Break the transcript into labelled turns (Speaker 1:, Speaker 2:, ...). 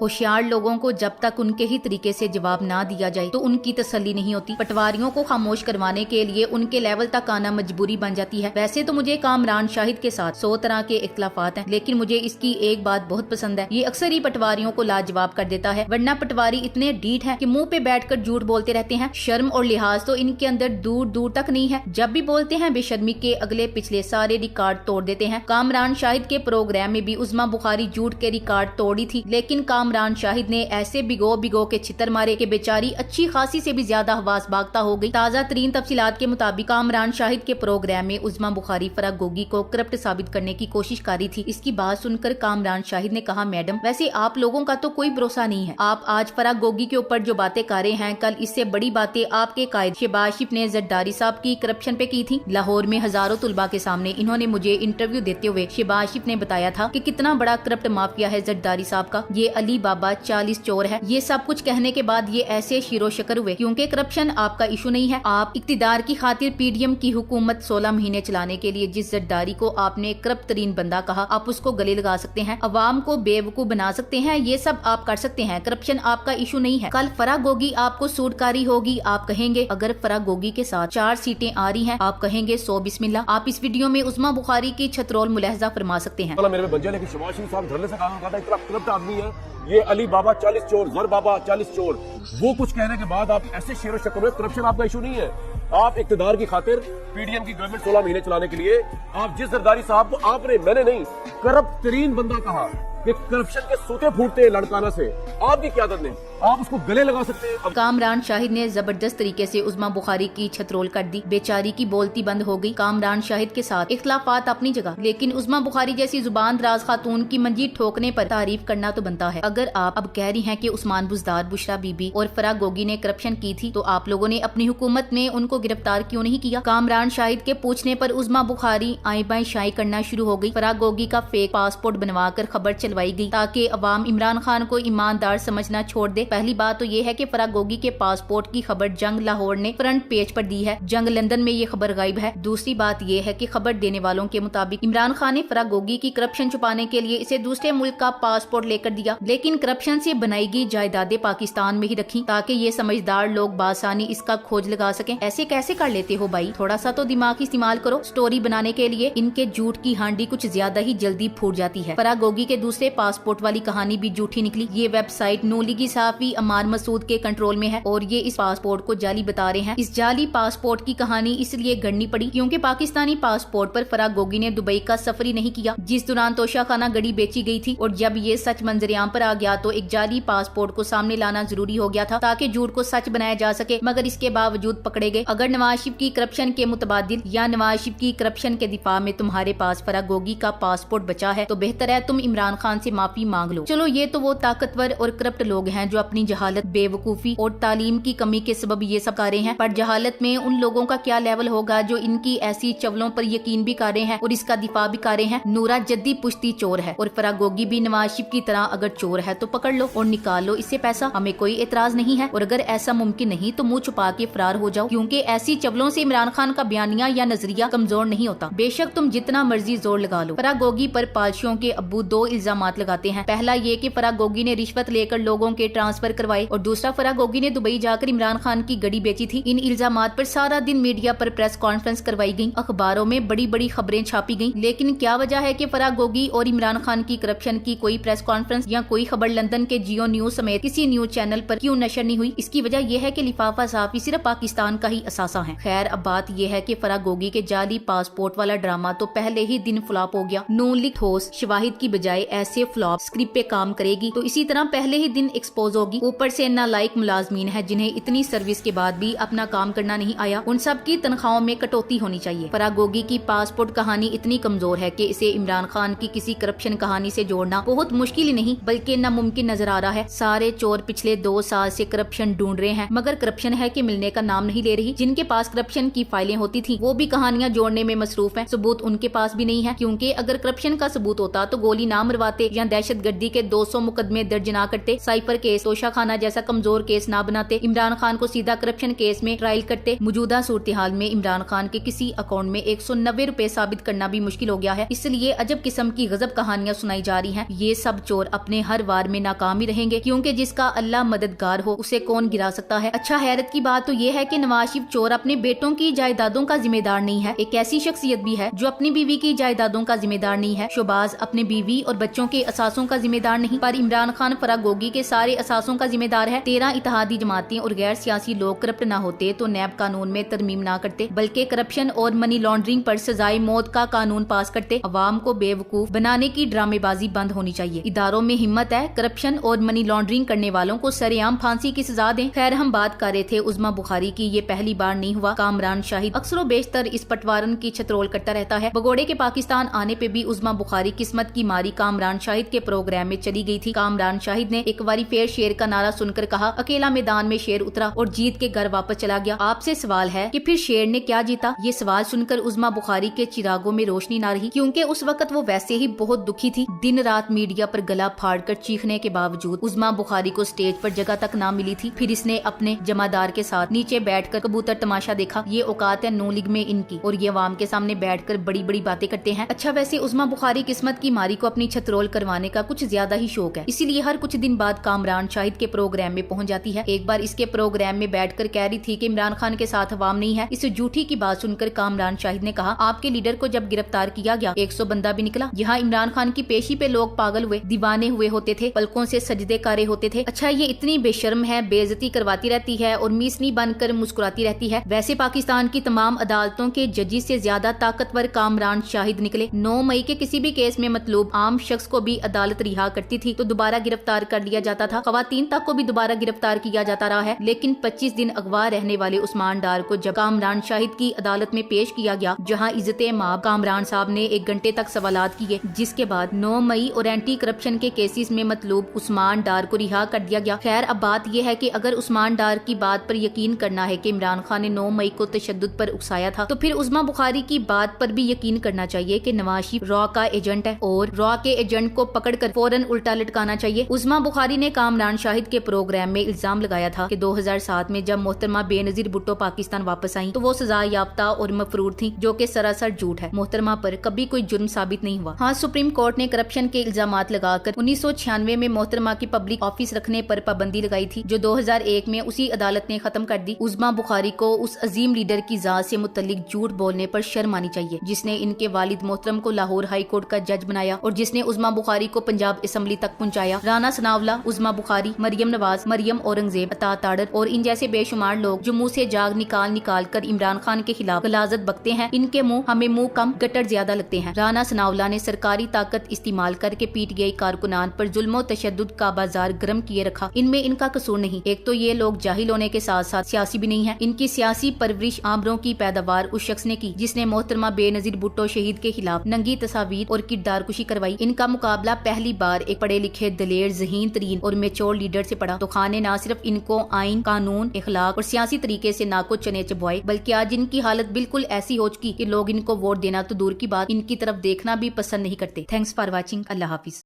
Speaker 1: होशियार लोगों को जब तक उनके ही तरीके से जवाब ना दिया जाए तो उनकी तसल्ली नहीं होती। पटवारियों को खामोश करवाने के लिए उनके लेवल तक आना मजबूरी बन जाती है। वैसे तो मुझे कामरान शाहिद के साथ 100 तरह के इख्तलाफात हैं, लेकिन मुझे इसकी एक बात बहुत पसंद है, ये अक्सर ही पटवारियों को लाजवाब कर देता है। वरना पटवारी इतने डीठ हैं कि मुंह पे बैठकर झूठ बोलते रहते हैं। शर्म और लिहाज तो इनके अंदर दूर दूर तक नहीं है। जब भी बोलते हैं बेशर्मी के अगले पिछले सारे रिकॉर्ड तोड़ देते हैं। कामरान शाहिद के प्रोग्राम में भी उस्मा बुखारी झूठ के रिकॉर्ड तोड़ी थी, लेकिन कामरान शाहिद ने ऐसे भिगो के छितर मारे कि बेचारी अच्छी खासी से भी ज्यादा हवास भागता हो गई। ताजा तरीन तफसीलात के मुताबिक कामरान शाहिद के प्रोग्राम में उस्मा बुखारी फराह गोगी को करप्ट साबित करने की कोशिश कर रही थी। इसकी बात सुनकर कामरान शाहिद ने कहा, मैडम वैसे आप लोगों का तो कोई भरोसा नहीं है। आप आज फराह गोगी के ऊपर जो बातें कर रहे हैं, कल इससे बड़ी बातें आपके कायद शहबाज शरीफ ने जरदारी साहब की करप्शन पे की थी। लाहौर में हजारों तुलबा के सामने इन्होंने मुझे इंटरव्यू देते हुए शहबाज शरीफ ने बताया था कि कितना बड़ा करप्ट माफिया है जरदारी साहब का, ये अली बाबा 40 चोर है। ये सब कुछ कहने के बाद ये ऐसे शिरो शकर हुए क्योंकि करप्शन आपका इशू नहीं है। आप इक्तिदार की खातिर पीडीएम की हुकूमत 16 महीने चलाने के लिए जिस जरदारी को आपने करप्ट तरीन बंदा कहा, आप उसको गले लगा सकते हैं, अवाम को बेवकूफ बना सकते हैं, ये सब आप कर सकते हैं। करप्शन आपका इशू नहीं है। कल फराह गोगी आपको सूटकारी होगी, आप कहेंगे अगर फराह गोगी के साथ 4 सीटें आ रही हैं, आप कहेंगे 100 बिस्मिल्लाह। आप इस वीडियो में उस्मा बुखारी की छतरोल मुलाहजा फरमा सकते हैं।
Speaker 2: मेरे बन जाए, लेकिन शहबाज शरीफ साहब धरने से कानून कहता है इतना करप्ट आदमी है, ये अली बाबा 40 चोर, जर बाबा 40 चोर, वो कुछ कहने के बाद आप ऐसे शेरो शक्ल में, करप्शन आपका इशू नहीं है। आप इक्तिदार की खातिर पीडीएम की गवर्नमेंट 16 महीने चलाने के लिए आप जिस जरदारी साहब को आपने, मैंने नहीं, करप्ट तरीन बंदा कहा कि करप्शन के सोते फूटते हैं लड़काना से, आपकी क्यादत ने आप उसको गले लगा सकते हैं।
Speaker 1: कामरान शाहिद ने जबरदस्त तरीके से उस्मा बुखारी की छतरोल कर दी। बेचारी की बोलती बंद हो गई। कामरान शाहिद के साथ इख्तलाफात अपनी जगह, लेकिन उस्मा बुखारी जैसी जुबान दराज खातून की मंजी ठोकने पर तारीफ करना तो बनता है। अगर आप अब कह रही हैं कि उस्मान बुजदार, बुशरा बीबी और फराह गोगी ने करप्शन की थी, तो आप लोगों ने अपनी हुकूमत में उनको गिरफ्तार क्यों नहीं किया? कामरान शाहिद के पूछने पर उस्मा बुखारी आई बाई शाई करना शुरू हो गई। फराह गोगी का फेक पासपोर्ट बनवा कर खबर चलवाई गई ताकि अवाम इमरान खान को ईमानदार समझना छोड़ दे। पहली बात तो ये है कि फराह गोगी के पासपोर्ट की खबर जंग लाहौर ने फ्रंट पेज पर दी है, जंग लंदन में ये खबर गायब है। दूसरी बात ये है कि खबर देने वालों के मुताबिक इमरान खान ने फराह गोगी की करप्शन छुपाने के लिए इसे दूसरे मुल्क का पासपोर्ट लेकर दिया, लेकिन करप्शन से बनाई गई जायदादें पाकिस्तान में ही रखी ताकि ये समझदार लोग बासानी इसका खोज लगा सकें। ऐसे कैसे कर लेते हो भाई? थोड़ा सा तो दिमाग इस्तेमाल करो। स्टोरी बनाने के लिए इनके झूठ की हांडी कुछ ज्यादा ही जल्दी फूट जाती है। फराह गोगी के दूसरे पासपोर्ट वाली कहानी भी झूठी निकली। ये वेबसाइट नूलीगी साफी अमार मसूद के कंट्रोल में है और ये इस पासपोर्ट को जाली बता रहे हैं। इस जाली पासपोर्ट की कहानी इसलिए गढ़नी पड़ी क्योंकि पाकिस्तानी पासपोर्ट पर फराह गोगी ने दुबई का सफर ही नहीं किया, जिस दौरान तोशाखाना गड़ी बेची गई थी। और जब ये सच मंजरियाम पर आ गया तो एक जाली पासपोर्ट को सामने लाना जरूरी हो गया था ताकि झूठ को सच बनाया जा सके, मगर इसके बावजूद पकड़े गए। अगर नवाज शरीफ की करप्शन के मुतबादिल या नवाज शरीफ की करप्शन के दिफा में तुम्हारे पास फराह गोगी का पासपोर्ट बचा है तो बेहतर है तुम इमरान खान से माफी मांग लो। चलो ये तो वो ताकतवर और करप्ट लोग हैं जो अपनी जहालत, बेवकूफी और तालीम की कमी के सबब ये सब कर रहे हैं, पर जहालत में उन लोगों का क्या लेवल होगा जो इनकी ऐसी चवलों पर यकीन भी कर रहे हैं और इसका दिफा भी कर रहे हैं। नूरा जद्दी पुश्ती चोर है और फराह गोगी भी नवाज शरीफ की तरह अगर चोर है तो पकड़ लो और निकाल लो इससे पैसा, हमें कोई एतराज नहीं है। और अगर ऐसा मुमकिन नहीं तो मुंह छुपा के फरार हो जाओ, क्योंकि ऐसी चवलों से इमरान खान का बयानिया या नजरिया कमजोर नहीं होता। बेशक तुम जितना मर्जी जोर लगा लो। फराह गोगी पर पालशियों के अब्बू 2 इल्जामात लगाते हैं। पहला ये कि फराह गोगी ने रिश्वत लेकर लोगों के ट्रांसफर करवाए और दूसरा फराह गोगी ने दुबई जाकर इमरान खान की गड़ी बेची थी। इन इल्जामात पर सारा दिन मीडिया पर प्रेस कॉन्फ्रेंस करवाई गई, अखबारों में बड़ी बड़ी खबरें छापी गईं, लेकिन क्या वजह है कि फराह गोगी और इमरान खान की करप्शन की कोई प्रेस कॉन्फ्रेंस या कोई खबर लंदन के जियो न्यूज समेत किसी न्यूज चैनल पर क्यों नशर नहीं हुई? इसकी वजह यह है कि लिफाफा साफी सिर्फ पाकिस्तान का ही असासा है। खैर अब बात यह है कि फराह गोगी के जाली पासपोर्ट वाला ड्रामा तो पहले ही दिन फ्लॉप हो गया। नून लीग ठोस शवाहिद की बजाय ऐसे फ्लॉप स्क्रिप्ट पे काम करेगी तो इसी तरह पहले ही दिन एक्सपोज होगी। ऊपर से नालायक मुलाजमीन है जिन्हें इतनी सर्विस के बाद भी अपना काम करना नहीं आया, उन सब की तनख्वाहों में कटौती होनी चाहिए। फराह गोगी की पासपोर्ट कहानी इतनी कमजोर है कि इसे इमरान खान की किसी करप्शन कहानी से जोड़ना बहुत मुश्किल ही नहीं बल्कि नामुमकिन नजर आ रहा है। सारे चोर पिछले 2 साल से करप्शन ढूंढ रहे हैं, मगर करप्शन है कि मिलने का नाम नहीं ले रही। जिनके पास करप्शन की फाइलें होती थी वो भी कहानियां जोड़ने में मसरूफ हैं। सबूत उनके पास भी नहीं है, क्योंकि अगर करप्शन का सबूत होता तो गोली ना मरवाते या दहशतगर्दी के 200 मुकदमे दर्ज ना करते। साइफर केस तोशाखाना जैसा कमजोर केस ना बनाते, इमरान खान को सीधा करप्शन केस में ट्रायल करते। मौजूदा सूरत हाल में इमरान खान के किसी अकाउंट में 190 रुपए साबित करना भी मुश्किल हो गया है, इसलिए अजब किस्म की गजब कहानियां सुनाई जा रही हैं। ये सब चोर अपने हर वार में नाकाम ही रहेंगे, क्योंकि जिसका अल्लाह मददगार हो उसे कौन गिरा सकता है। अच्छा, हैरत की बात तो ये है कि नवाज शरीफ चोर अपने बेटों की जायदादों का जिम्मेदार नहीं है। एक ऐसी शख्सियत भी है जो अपनी बीवी की जायदादों का जिम्मेदार नहीं है। शोबाज अपने बीवी और बच्चों के असासों का जिम्मेदार नहीं, पर इमरान खान फरागोगी के सारे असासों का जिम्मेदार है। 13 इत्तेहादी जमातें और गैर सियासी लोग करप्ट न होते तो नैब कानून में तरमीम ना करते, बल्कि करप्शन और मनी लॉन्ड्रिंग पर सजाए मौत का कानून पास करते। अवाम को बेवकूफ बनाने की ड्रामेबाजी बंद होनी चाहिए। इदारों में हिम्मत है, करप्शन और मनी लॉन्ड्रिंग करने वालों को सरेआम फांसी की सजा दें। खैर, हम बात कर रहे थे उस्मा बुखारी की। ये पहली बार नहीं हुआ। कामरान शाहिद अक्सर बेशतर इस पटवारन की छतरोल करता रहता है। भगोड़े के पाकिस्तान आने पे भी उस्मा बुखारी किस्मत की मारी कामरान शाहिद के प्रोग्राम में चली गई थी। कामरान शाहिद ने एक बारी फिर शेर का नारा सुनकर कहा, अकेला मैदान में शेर उतरा और जीत के घर वापस चला गया। आपसे सवाल है कि फिर शेर ने क्या जीता? ये सवाल सुनकर उस्मा बुखारी के चिरागों में रोशनी ना रही, क्योंकि उस वक्त वो वैसे ही बहुत दुखी थी। दिन रात मीडिया पर गला फाड़कर चीखने के बावजूद उस्मा बुखारी को स्टेज पर जगह तक ना मिली थी। फिर इसने अपने जमादार के साथ नीचे बैठकर कबूतर तमाशा देखा। ये औकात है नून लीग में इनकी, और ये अवाम के सामने बैठकर बड़ी बड़ी बातें करते हैं। अच्छा, वैसे उस्मा बुखारी किस्मत की मारी को अपनी छतरोल करवाने का कुछ ज्यादा ही शौक है, इसीलिए हर कुछ दिन बाद कामरान शाहिद के प्रोग्राम में पहुंच जाती है। एक बार इसके प्रोग्राम में बैठकर कह रही थी कि इमरान खान के साथ अवाम नहीं है। इस झूठी की बात सुनकर कामरान शाहिद ने कहा, आपके लीडर को जब गिरफ्तार किया गया 100 बंदा भी निकला। यहाँ इमरान खान की पेशी पे लोग पागल हुए, दीवाने हुए होते थे, पलकों से सजदे कारे होते थे। अच्छा, ये इतनी बेशर्म है, बेइज्जती करवाती रहती है और मीसनी बनकर मुस्कुराती रहती है। वैसे पाकिस्तान की तमाम अदालतों के जजी से ज्यादा ताकतवर कामरान शाहिद निकले। 9 मई के किसी भी केस में मतलूब आम शख्स को भी अदालत रिहा करती थी तो दोबारा गिरफ्तार कर लिया जाता था। खवातीन तक को भी दोबारा गिरफ्तार किया जाता रहा है, लेकिन 25 दिन अगवा रहने वाले उस्मान डार को जब कामरान शाहिद की अदालत में पेश किया गया, जहां इज्जत-ए-माब कामरान साहब ने 1 घंटे तक सवालात किए, जिसके बाद 9 मई और एंटी करप्शन के केसेस में मतलूब उस्मान डार को रिहा कर दिया गया। खैर, अब बात यह है कि अगर उस्मान डार की बात पर यकीन करना है कि इमरान खान ने 9 मई को तशद्दुद पर उकसाया था, तो फिर उस्मा बुखारी की बात पर भी यकीन करना चाहिए कि नवाज शरीफ रॉ का एजेंट है और रॉ के एजेंट को पकड़कर फौरन उल्टा लटकाना चाहिए। उस्मा बुखारी ने कामरान शाहिद के प्रोग्राम में इल्जाम लगाया था कि 2007 में जब मोहतरमा बेनजीर भुट्टो पाकिस्तान वापस आई तो वो सजा याफ्ता और मफरूर थी, जो कि सरासर झूठ है। मोहतरमा पर कभी कोई जुर्म साबित नहीं हुआ। हाँ, सुप्रीम कोर्ट ने करप्शन के इल्जामात लगाकर 1996 में मोहतरमा की पब्लिक ऑफिस रखने पर पाबंदी लगाई थी, जो 2001 में उसी अदालत ने खत्म कर दी। उस्मा बुखारी को उस अजीम लीडर की जात से मुतल्लिक झूठ बोलने पर शर्म आनी चाहिए, जिसने इनके वालिद मोहतरम को लाहौर हाई कोर्ट का जज बनाया और जिसने उस्मा बुखारी को पंजाब असेंबली तक पहुंचाया। राना सनावला, उस्मा बुखारी, मरियम नवाज, मरियम औरंगजेब, अता ताड़र और इन जैसे बेशुमार लोग जो मुंह से जाग निकाल कर इमरान खान के खिलाफ गलाजत बकते हैं, इनके मुंह हमें मुंह कम गटर ज्यादा लगते हैं। राना सनावला ने सरकारी ताकत इस्तेमाल करके पीटीआई कारकुनान पर जुल्म तशद्दुद का बाजार गर्म किए रखा। इनमें इनका कसूर नहीं। एक तो ये लोग जाहिल होने के साथ साथ सियासी भी नहीं है। इनकी सियासी परवरिश आमरों की पैदावार उस शख्स ने की जिसने मोहतरमा बेनजीर भुट्टो शहीद के खिलाफ नंगी तस्वीर और किरदार कुशी करवाई। इनका मुकाबला पहली बार एक पढ़े लिखे, दलेर, ज़हीन तरीन और मेच्योर लीडर से पड़ा। तो खान ने न सिर्फ इनको आइन, कानून, इखलाक और सियासी तरीके से नाको चने चबवाए, बल्कि आज इनकी हालत बिल्कुल ऐसी हो चुकी कि लोग इनको वोट देना तो दूर की बात, इनकी तरफ देखना भी पसंद नहीं करते। Thanks for watching. Allah Hafiz.